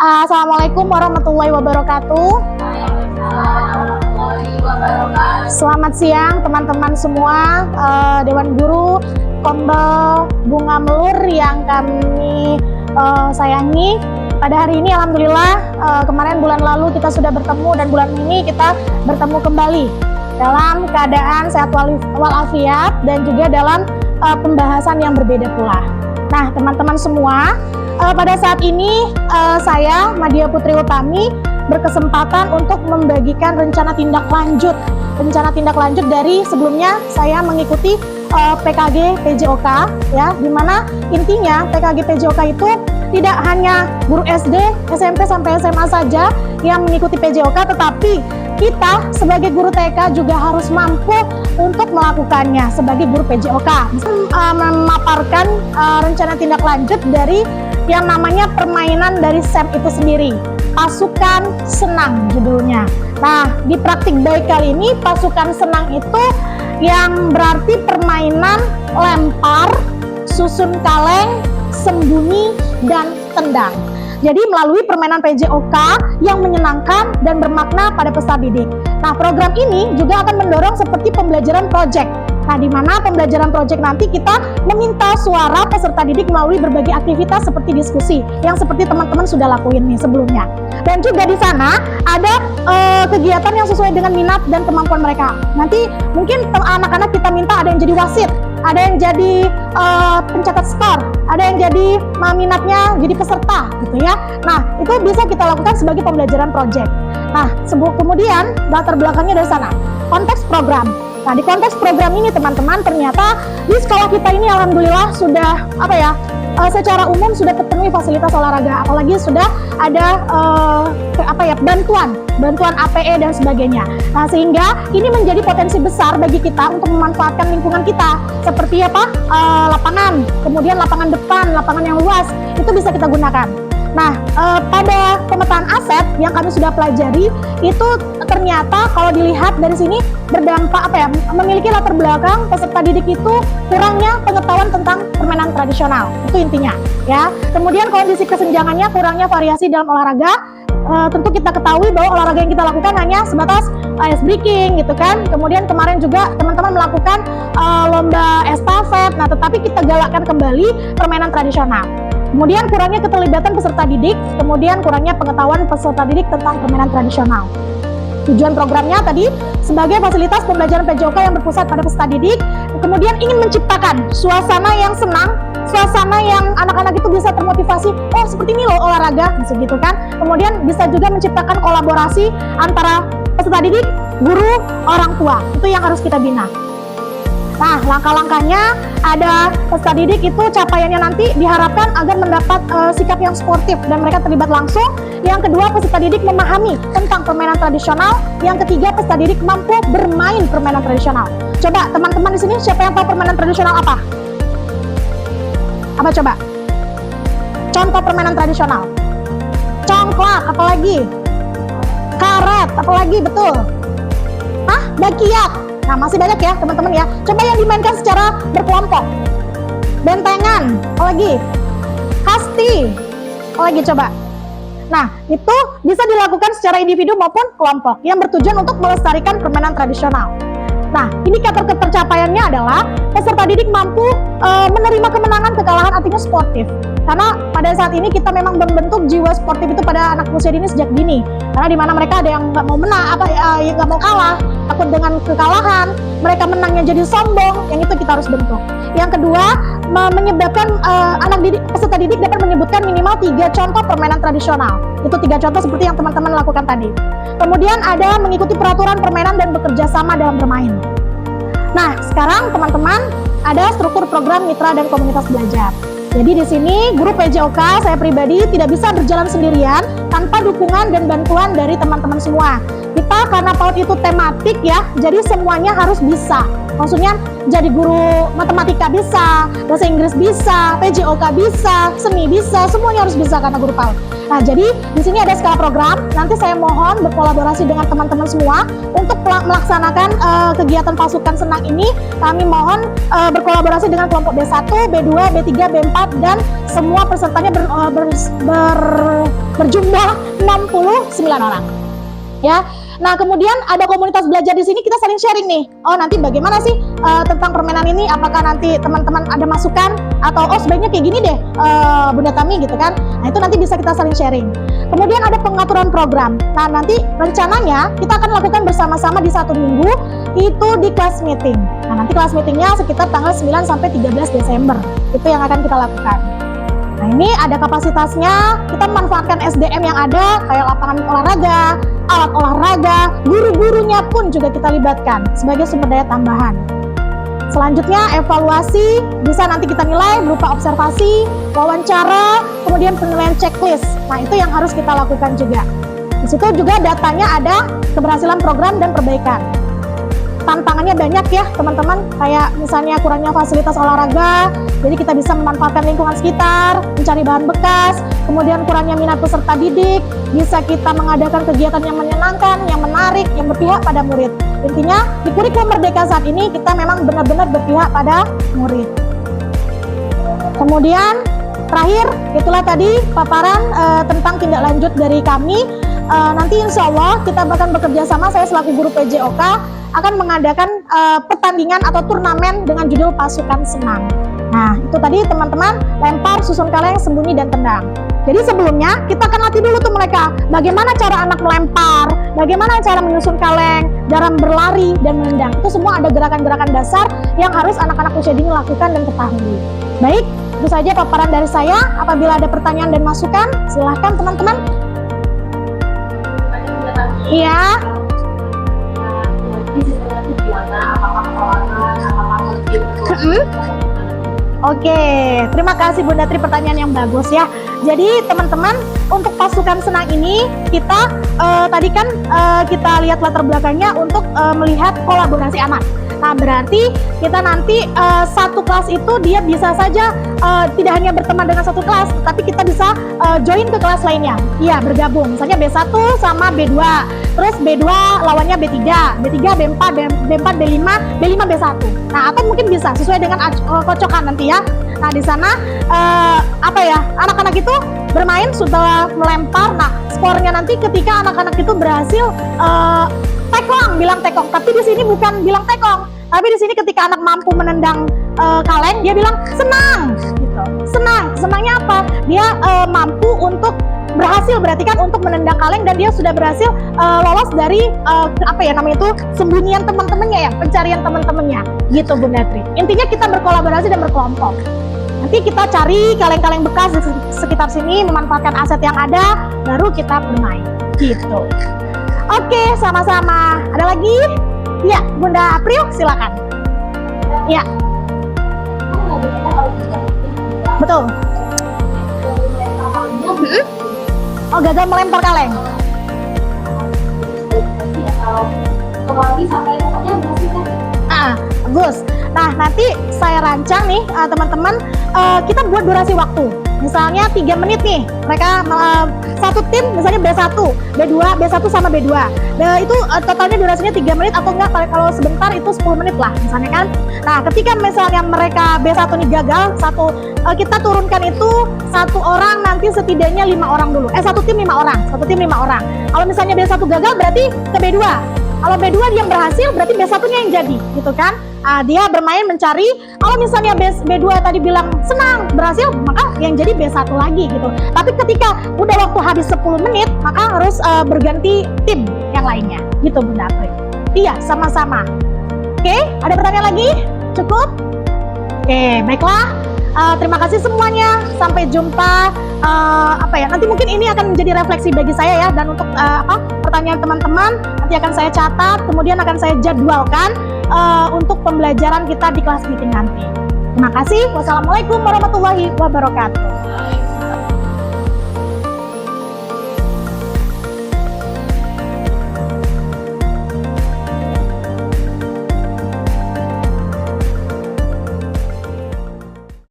Assalamualaikum warahmatullahi wabarakatuh. Selamat siang teman-teman semua, Dewan Guru Kombel Bunga Melur yang kami sayangi. Pada hari ini alhamdulillah, kemarin bulan lalu kita sudah bertemu dan bulan ini kita bertemu kembali dalam keadaan sehat walafiat dan juga dalam pembahasan yang berbeda pula. Nah teman-teman semua, pada saat ini saya Madia Putri Utami berkesempatan untuk membagikan rencana tindak lanjut dari sebelumnya saya mengikuti PKG PJOK ya, dimana intinya PKG PJOK itu tidak hanya guru SD, SMP sampai SMA saja yang mengikuti PJOK, tetapi kita sebagai guru TK juga harus mampu untuk melakukannya sebagai guru PJOK. Memaparkan rencana tindak lanjut dari yang namanya permainan dari SEM itu sendiri, pasukan senang judulnya. Nah, di praktik baik kali ini pasukan senang itu yang berarti permainan lempar, susun kaleng, sembunyi, dan tendang. Jadi melalui permainan PJOK yang menyenangkan dan bermakna pada peserta didik. Nah, program ini juga akan mendorong seperti pembelajaran project. Nah, di mana pembelajaran project nanti kita meminta suara peserta didik melalui berbagai aktivitas seperti diskusi yang seperti teman-teman sudah lakuin nih sebelumnya. Dan juga di sana ada kegiatan yang sesuai dengan minat dan kemampuan mereka. Nanti mungkin anak-anak kita minta ada yang jadi wasit, ada yang jadi pencatat skor, ada yang jadi minatnya jadi peserta gitu ya. Nah, itu bisa kita lakukan sebagai pembelajaran project. Nah, kemudian latar belakangnya dari sana, konteks program. Nah, di konteks program ini teman-teman, ternyata di sekolah kita ini alhamdulillah sudah secara umum sudah terpenuhi fasilitas olahraga, apalagi sudah ada bantuan APE dan sebagainya. Nah, sehingga ini menjadi potensi besar bagi kita untuk memanfaatkan lingkungan kita seperti lapangan, kemudian lapangan depan, lapangan yang luas itu bisa kita gunakan. Nah, pada pemetaan aset yang kami sudah pelajari itu ternyata kalau dilihat dari sini berdampak memiliki latar belakang peserta didik itu kurangnya pengetahuan tentang permainan tradisional, itu intinya ya. Kemudian kondisi kesenjangannya, kurangnya variasi dalam olahraga. Tentu kita ketahui bahwa olahraga yang kita lakukan hanya sebatas ice breaking gitu kan. Kemudian kemarin juga teman-teman melakukan lomba estafet. Nah, tetapi kita galakkan kembali permainan tradisional. Kemudian kurangnya keterlibatan peserta didik, kemudian kurangnya pengetahuan peserta didik tentang permainan tradisional. Tujuan programnya tadi sebagai fasilitas pembelajaran PJOK yang berpusat pada peserta didik, kemudian ingin menciptakan suasana yang senang, suasana yang anak-anak itu bisa termotivasi, oh seperti ini loh olahraga, gitu kan. Kemudian bisa juga menciptakan kolaborasi antara peserta didik, guru, orang tua, itu yang harus kita bina. Nah, langkah-langkahnya ada peserta didik itu capaiannya nanti diharapkan agar mendapat sikap yang sportif dan mereka terlibat langsung. Yang kedua, peserta didik memahami tentang permainan tradisional. Yang ketiga, peserta didik mampu bermain permainan tradisional. Coba teman-teman di sini siapa yang tahu permainan tradisional apa? Apa coba? Contoh permainan tradisional. Congklak, apalagi? Karet, apalagi? Betul. Hah? Bakiak. Nah, masih banyak ya teman-teman ya. Coba yang dimainkan secara berkelompok. Bentengan, apalagi? Kasti, apalagi coba? Nah, itu bisa dilakukan secara individu maupun kelompok yang bertujuan untuk melestarikan permainan tradisional. Nah, indikator ketercapaiannya adalah peserta didik mampu menerima kemenangan, kekalahan, artinya sportif. Karena pada saat ini kita memang membentuk jiwa sportif itu pada anak usia dini sejak dini. Karena di mana mereka ada yang nggak mau menang, nggak mau kalah, takut dengan kekalahan, mereka menangnya jadi sombong, yang itu kita harus bentuk. Yang kedua, menyebabkan peserta didik dapat menyebutkan minimal 3 contoh permainan tradisional. Itu 3 contoh seperti yang teman-teman lakukan tadi. Kemudian ada mengikuti peraturan permainan dan bekerja sama dalam bermain. Nah, sekarang teman-teman ada struktur program mitra dan komunitas belajar. Jadi di sini guru PJOK saya pribadi tidak bisa berjalan sendirian tanpa dukungan dan bantuan dari teman-teman semua. Kita karena PAUD itu tematik ya, jadi semuanya harus bisa. Maksudnya jadi guru matematika bisa, bahasa Inggris bisa, PJOK bisa, seni bisa, semuanya harus bisa karena guru PAUD. Nah, jadi di sini ada skala program. Nanti saya mohon berkolaborasi dengan teman-teman semua untuk melaksanakan kegiatan pasukan senang ini. Kami mohon berkolaborasi dengan kelompok B1, B2, B3, B4 dan semua pesertanya berjumlah 69 orang. Ya. Nah, kemudian ada komunitas belajar di sini, kita saling sharing nih. Oh, nanti bagaimana sih tentang permainan ini? Apakah nanti teman-teman ada masukan atau oh sebaiknya kayak gini deh, Bunda Tami gitu kan? Nah, itu nanti bisa kita saling sharing. Kemudian ada pengaturan program. Nah, nanti rencananya kita akan lakukan bersama-sama di 1 minggu itu di kelas meeting. Nah, nanti kelas meetingnya sekitar tanggal 9 sampai 13 Desember. Itu yang akan kita lakukan. Nah, ini ada kapasitasnya, kita memanfaatkan SDM yang ada, kayak lapangan olahraga, alat olahraga, guru-gurunya pun juga kita libatkan sebagai sumber daya tambahan. Selanjutnya evaluasi, bisa nanti kita nilai berupa observasi, wawancara, kemudian penilaian checklist. Nah, itu yang harus kita lakukan juga. Di situ juga datanya ada keberhasilan program dan perbaikan. Tantangannya banyak ya teman-teman, kayak misalnya kurangnya fasilitas olahraga, jadi kita bisa memanfaatkan lingkungan sekitar, mencari bahan bekas, kemudian kurangnya minat peserta didik, bisa kita mengadakan kegiatan yang menyenangkan, yang menarik, yang berpihak pada murid. Intinya di kurikulum Merdeka saat ini kita memang benar-benar berpihak pada murid. Kemudian terakhir, itulah tadi paparan tentang tindak lanjut dari kami. Nanti insya Allah kita bahkan bekerja sama, saya selaku guru PJOK akan mengadakan pertandingan atau turnamen dengan judul Pasukan Senang. Nah, itu tadi teman-teman, lempar, susun kaleng, sembunyi, dan tendang. Jadi sebelumnya kita akan latih dulu tuh mereka, bagaimana cara anak melempar, bagaimana cara menyusun kaleng, cara berlari, dan menendang. Itu semua ada gerakan-gerakan dasar yang harus anak-anak usia dini lakukan dan ketahui. Baik, itu saja paparan dari saya. Apabila ada pertanyaan dan masukan, silahkan teman-teman. Iya. Oke, terima kasih Bunda Tri, pertanyaan yang bagus ya. Jadi teman-teman, untuk pasukan senang ini kita tadi kan kita lihat latar belakangnya untuk melihat kolaborasi anak. Nah, berarti kita nanti satu kelas itu dia bisa saja tidak hanya berteman dengan satu kelas, tapi kita bisa join ke kelas lainnya. Iya, bergabung. Misalnya B1 sama B2, terus B2 lawannya B3, B3 B4, B4 B5, B5 B1. Nah, atau mungkin bisa sesuai dengan kocokan nanti ya. Nah, di sana anak-anak itu bermain sudah melempar. Nah, skornya nanti ketika anak-anak itu berhasil tekong, bilang tekong. Tapi di sini bukan bilang tekong, tapi di sini ketika anak mampu menendang kaleng, dia bilang senang, gitu. Senang, senangnya apa? Dia mampu untuk berhasil, berarti kan untuk menendang kaleng, dan dia sudah berhasil lolos dari sembunyian teman-temannya ya, pencarian teman-temannya, gitu Bunda Tri. Intinya kita berkolaborasi dan berkelompok. Nanti kita cari kaleng-kaleng bekas di sekitar sini, memanfaatkan aset yang ada, baru kita bermain, gitu. Oke, sama-sama. Ada lagi? Ya, Bunda April, silakan. Ya. Betul. Oh, gagal melempar kaleng. Bagus. Nah, nanti saya rancang nih teman-teman, kita buat durasi waktu. Misalnya 3 menit nih, mereka satu tim misalnya B1, B2, B1 sama B2. Nah, itu totalnya durasinya 3 menit atau enggak, kalau sebentar itu 10 menit lah misalnya kan. Nah, ketika misalnya mereka B1 nih gagal, kita turunkan itu satu orang nanti setidaknya 5 orang dulu. Satu tim 5 orang, satu tim 5 orang. Kalau misalnya B1 gagal berarti ke B2. Kalau B2 dia berhasil berarti B1-nya yang jadi, gitu kan? Dia bermain mencari. Kalau misalnya B2 tadi bilang senang, berhasil, maka yang jadi B1 lagi gitu. Tapi ketika udah waktu habis 10 menit, maka harus berganti tim yang lainnya, gitu Bunda April. Iya, sama-sama. Oke, ada pertanyaan lagi? Cukup? Oke, baiklah. Terima kasih semuanya. Sampai jumpa. Nanti mungkin ini akan menjadi refleksi bagi saya ya, dan untuk pertanyaan teman-teman nanti akan saya catat, kemudian akan saya jadwalkan untuk pembelajaran kita di kelas meeting nanti. Terima kasih. Wassalamualaikum warahmatullahi wabarakatuh.